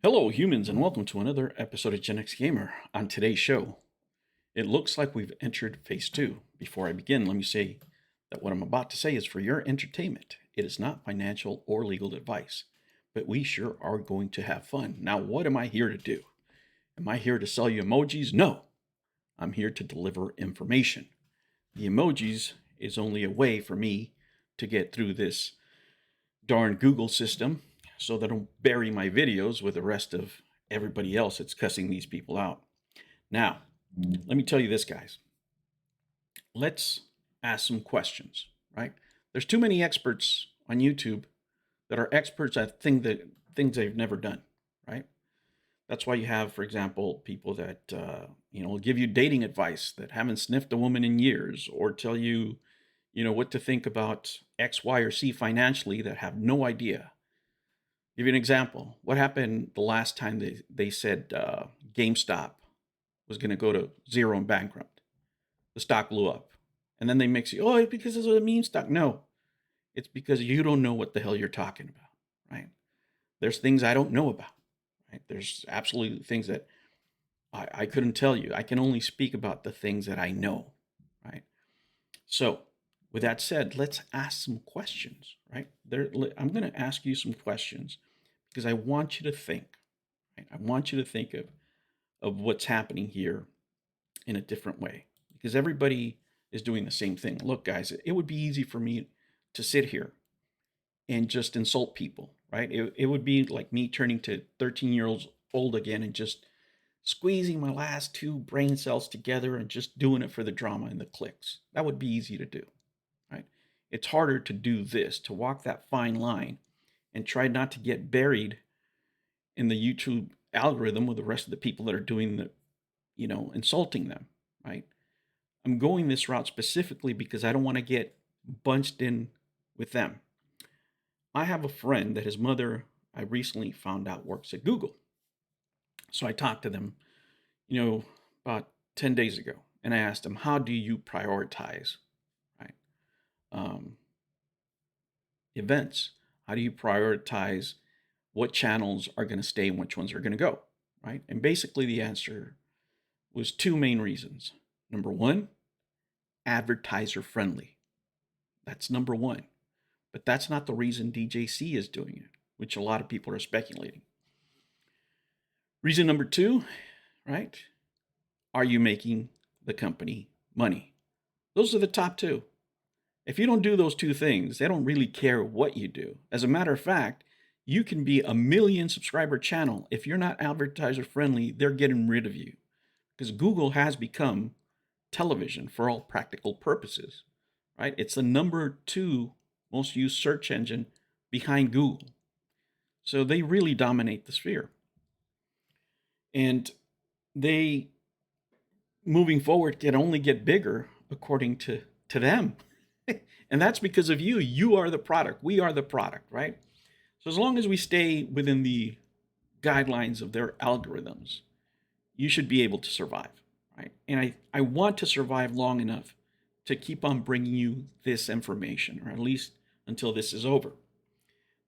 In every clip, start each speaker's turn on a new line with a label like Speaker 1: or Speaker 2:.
Speaker 1: Hello, humans, and welcome to another episode of Gen X Gamer. On today's show, it looks like we've entered phase 2. Before I begin, let me say that what I'm about to say is for your entertainment. It is not financial or legal advice, but we sure are going to have fun. Now, what am I here to do? Am I here to sell you emojis? No, I'm here to deliver information. The emojis is only a way for me to get through this darn Google system so that I don't bury my videos with the rest of everybody else that's cussing these people out. Now, let me tell you this, guys. Let's ask some questions, right? There's too many experts on YouTube that are experts at things they've never done, right? That's why you have, for example, people that give you dating advice that haven't sniffed a woman in years, or tell you, what to think about X, Y, or C financially that have no idea. Give you an example. What happened the last time they said GameStop was going to go to zero and bankrupt? The stock blew up. And then they mix you, oh, it's because it's a meme stock. No, it's because you don't know what the hell you're talking about, right? There's things I don't know about, right? There's absolutely things that I couldn't tell you. I can only speak about the things that I know, right? So with that said, let's ask some questions, right? I'm going to ask you some questions because I want you to think, right? I want you to think of what's happening here in a different way, because everybody is doing the same thing. Look, guys, it would be easy for me to sit here and just insult people, right? It would be like me turning to 13 years old again and just squeezing my last two brain cells together and just doing it for the drama and the clicks. That would be easy to do, right? It's harder to do this, to walk that fine line and try not to get buried in the YouTube algorithm with the rest of the people that are doing the, insulting them, right? I'm going this route specifically because I don't want to get bunched in with them. I have a friend that his mother, I recently found out, works at Google. So I talked to them, about 10 days ago, and I asked him, how do you prioritize, right? Events. How do you prioritize what channels are going to stay and which ones are going to go, right? And basically the answer was two main reasons. Number one, advertiser friendly. That's number one. But that's not the reason DJC is doing it, which a lot of people are speculating. Reason number two, right? Are you making the company money? Those are the top two. If you don't do those two things, they don't really care what you do. As a matter of fact, you can be a 1 million subscriber channel. If you're not advertiser friendly, they're getting rid of you, because Google has become television for all practical purposes, right? It's the number 2 most used search engine behind Google. So they really dominate the sphere. And they, moving forward, can only get bigger according to them. And that's because of you. You are the product. We are the product, right? So as long as we stay within the guidelines of their algorithms, you should be able to survive, right? And I want to survive long enough to keep on bringing you this information, or at least until this is over.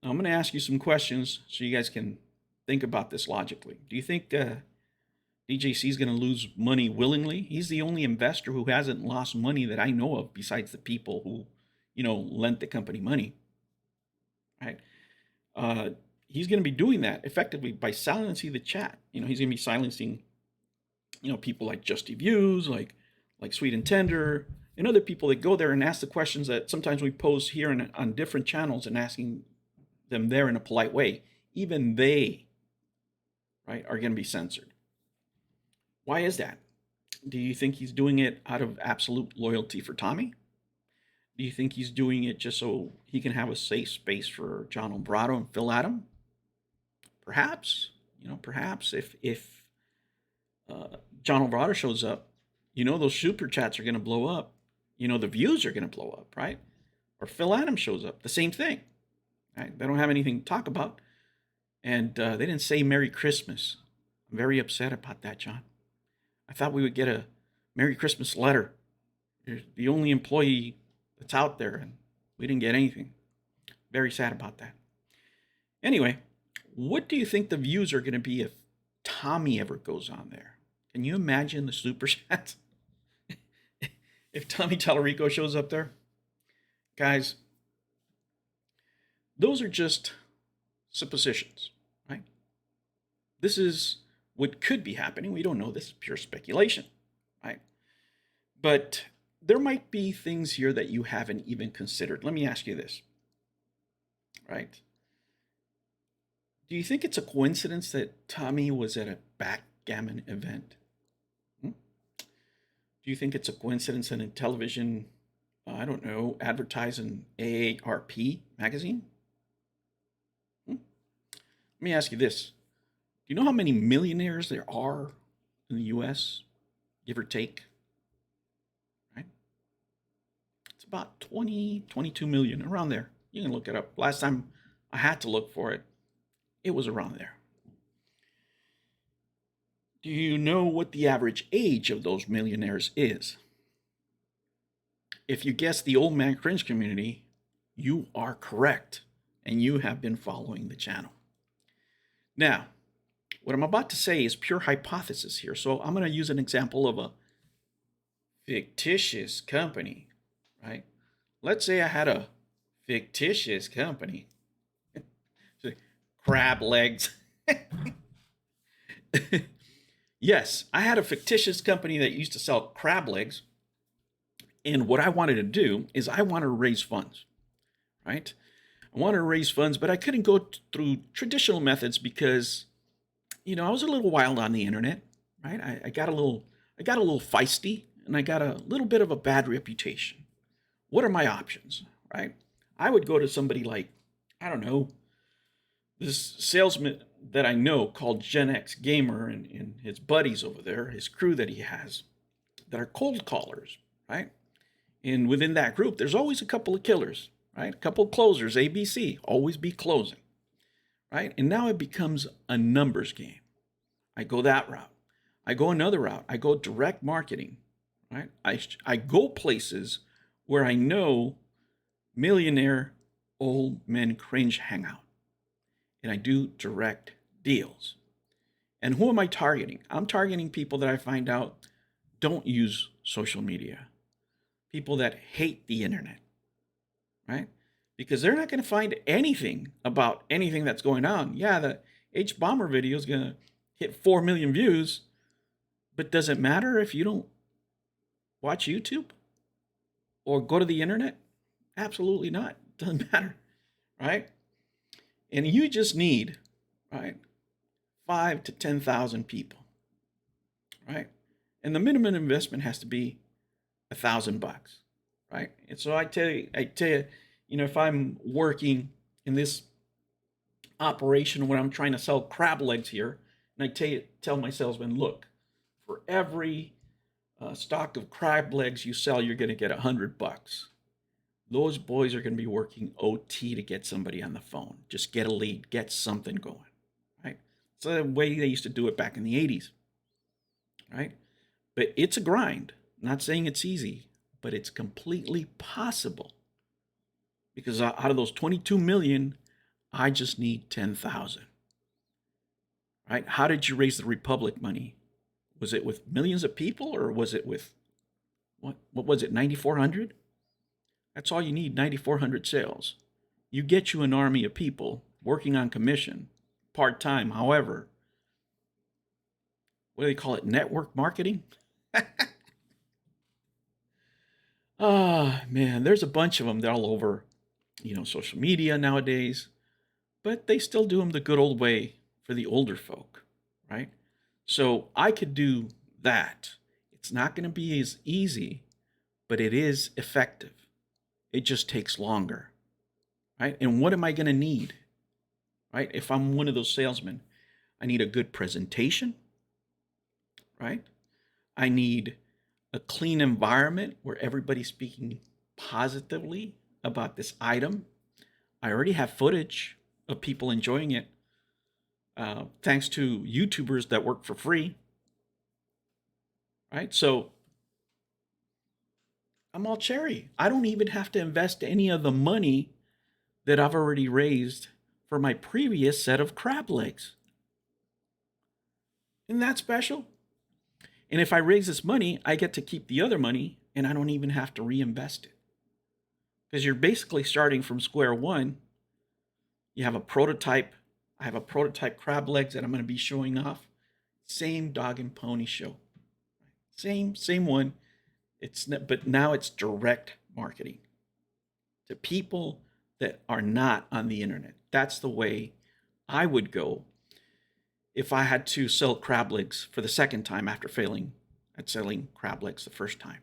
Speaker 1: Now, I'm going to ask you some questions so you guys can think about this logically. Do you think DJC is going to lose money willingly? He's the only investor who hasn't lost money that I know of, besides the people who, lent the company money, right? He's going to be doing that effectively by silencing the chat. He's going to be silencing, people like Justy Views, like Sweet and Tender, and other people that go there and ask the questions that sometimes we pose here on different channels, and asking them there in a polite way. Even they, right, are going to be censored. Why is that? Do you think he's doing it out of absolute loyalty for Tommy? Do you think he's doing it just so he can have a safe space for John Alvarado and Phil Adam? Perhaps, perhaps if John Alvarado shows up, those super chats are going to blow up. The views are going to blow up, right? Or Phil Adams shows up, the same thing, right? They don't have anything to talk about. And they didn't say Merry Christmas. I'm very upset about that, John. I thought we would get a Merry Christmas letter. You're the only employee that's out there, and we didn't get anything. Very sad about that. Anyway, What do you think the views are going to be if Tommy ever goes on there? Can you imagine the super chats? If Tommy Tallarico shows up there? Guys, those are just suppositions, right? This is what could be happening. We don't know. This is pure speculation, right? But there might be things here that you haven't even considered. Let me ask you this, right? Do you think it's a coincidence that Tommy was at a backgammon event? Hmm? Do you think it's a coincidence that in television, I don't know, advertising AARP magazine? Let me ask you this. Do you know how many millionaires there are in the US, give or take? Right? It's about 20, 22 million, around there. You can look it up. Last time I had to look for it, it was around there. Do you know what the average age of those millionaires is? If you guess the old man cringe community, you are correct, and you have been following the channel. Now, what I'm about to say is pure hypothesis here, so I'm going to use an example of a fictitious company, right? Let's say I had a fictitious company. Crab legs. Yes, I had a fictitious company that used to sell crab legs. And what I wanted to do is I wanted to raise funds, right? I wanted to raise funds, but I couldn't go through traditional methods because, I was a little wild on the internet, right? I got a little feisty, and I got a little bit of a bad reputation. What are my options, right? I would go to somebody like, I don't know, this salesman that I know called Gen X Gamer and his buddies over there, his crew that he has, that are cold callers, right? And within that group, there's always a couple of killers, right? A couple of closers, ABC, always be closing, right? And now it becomes a numbers game. I go that route. I go another route. I go direct marketing, right? I go places where I know millionaire old men cringe hang out. And I do direct deals. And who am I targeting? I'm targeting people that I find out don't use social media, people that hate the internet, right? Because they're not going to find anything about anything that's going on. Yeah, the H Bomber video is going to hit 4 million views, but does it matter if you don't watch YouTube or go to the internet? Absolutely not. Doesn't matter, right? And you just need, right, 5 to 10,000 people, right? And the minimum investment has to be $1,000, right? And so I tell you, if I'm working in this operation when I'm trying to sell crab legs here, and I tell my salesman, look, for every stock of crab legs you sell, you're going to get $100. Those boys are going to be working OT to get somebody on the phone. Just get a lead, get something going, right? It's the way they used to do it back in the 80s, right? But it's a grind. I'm not saying it's easy, but it's completely possible. Because out of those 22 million, I just need 10,000, right? How did you raise the Republic money? Was it with millions of people, or was it with, what was it, 9,400? That's all you need, 9,400 sales. You get you an army of people working on commission, part-time, however. What do they call it? Network marketing? Man, there's a bunch of them. They're all over, social media nowadays. But they still do them the good old way for the older folk, right? So I could do that. It's not going to be as easy, but it is effective. It just takes longer, right? And what am I going to need, right? If I'm one of those salesmen, I need a good presentation, right? I need a clean environment where everybody's speaking positively about this item. I already have footage of people enjoying it, thanks to YouTubers that work for free, right? So I'm all cherry. I don't even have to invest any of the money that I've already raised for my previous set of crab legs. Isn't that special? And if I raise this money, I get to keep the other money and I don't even have to reinvest it. Because you're basically starting from square one. You have a prototype. I have a prototype crab legs that I'm going to be showing off. Same dog and pony show. Same one. But now it's direct marketing to people that are not on the internet. That's the way I would go if I had to sell crab legs for the second time after failing at selling crab legs the first time.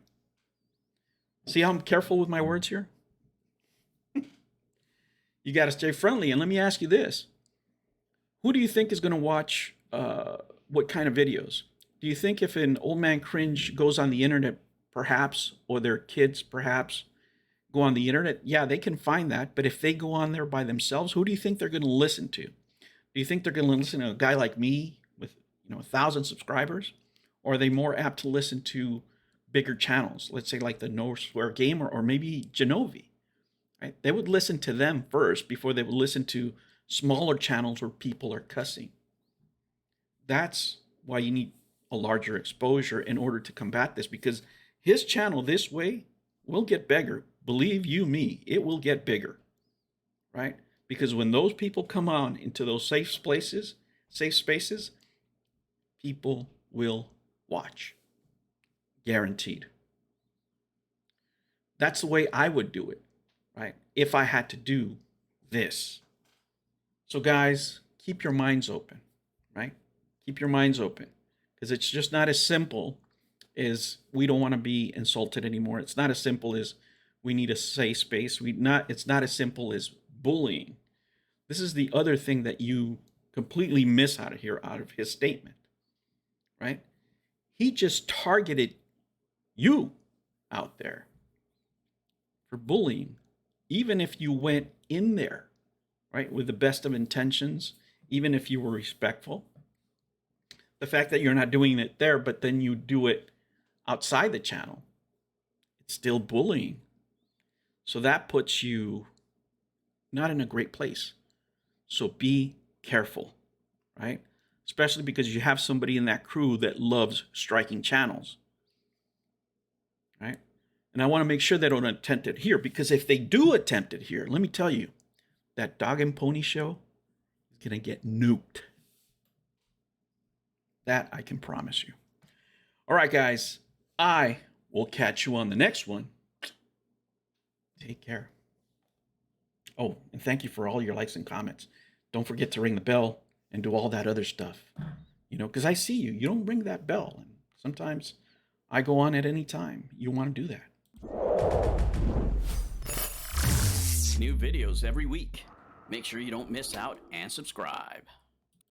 Speaker 1: See how I'm careful with my words here? You got to stay friendly. And let me ask you this. Who do you think is going to watch what kind of videos? Do you think if an old man cringe goes on the internet, perhaps, or their kids perhaps go on the internet, yeah, they can find that. But if they go on there by themselves, who do you think they're going to listen to? Do you think they're going to listen to a guy like me with 1,000 subscribers? Or are they more apt to listen to bigger channels? Let's say like the No Swear Gamer or maybe Genovi. Right? They would listen to them first before they would listen to smaller channels where people are cussing. That's why you need a larger exposure in order to combat this, because his channel this way will get bigger. Believe you me, it will get bigger, right? Because when those people come on into those safe spaces, people will watch. Guaranteed. That's the way I would do it, right? If I had to do this. So guys, keep your minds open, right? Keep your minds open, because it's just not as simple as we don't want to be insulted anymore. It's not as simple as we need a safe space. It's not as simple as bullying. This is the other thing that you completely miss out of his statement, right? He just targeted you out there for bullying, even if you went in there, right, with the best of intentions, even if you were respectful. The fact that you're not doing it there, but then you do it outside the channel, it's still bullying. So that puts you not in a great place. So be careful, right? Especially because you have somebody in that crew that loves striking channels, right? And I want to make sure they don't attempt it here, because if they do attempt it here, let me tell you, that dog and pony show is going to get nuked. That I can promise you. All right, guys, I will catch you on the next one. Take care. Oh, and thank you for all your likes and comments. Don't forget to ring the bell and do all that other stuff. Because I see you. You don't ring that bell. And sometimes I go on at any time. You want to do that.
Speaker 2: New videos every week. Make sure you don't miss out and subscribe.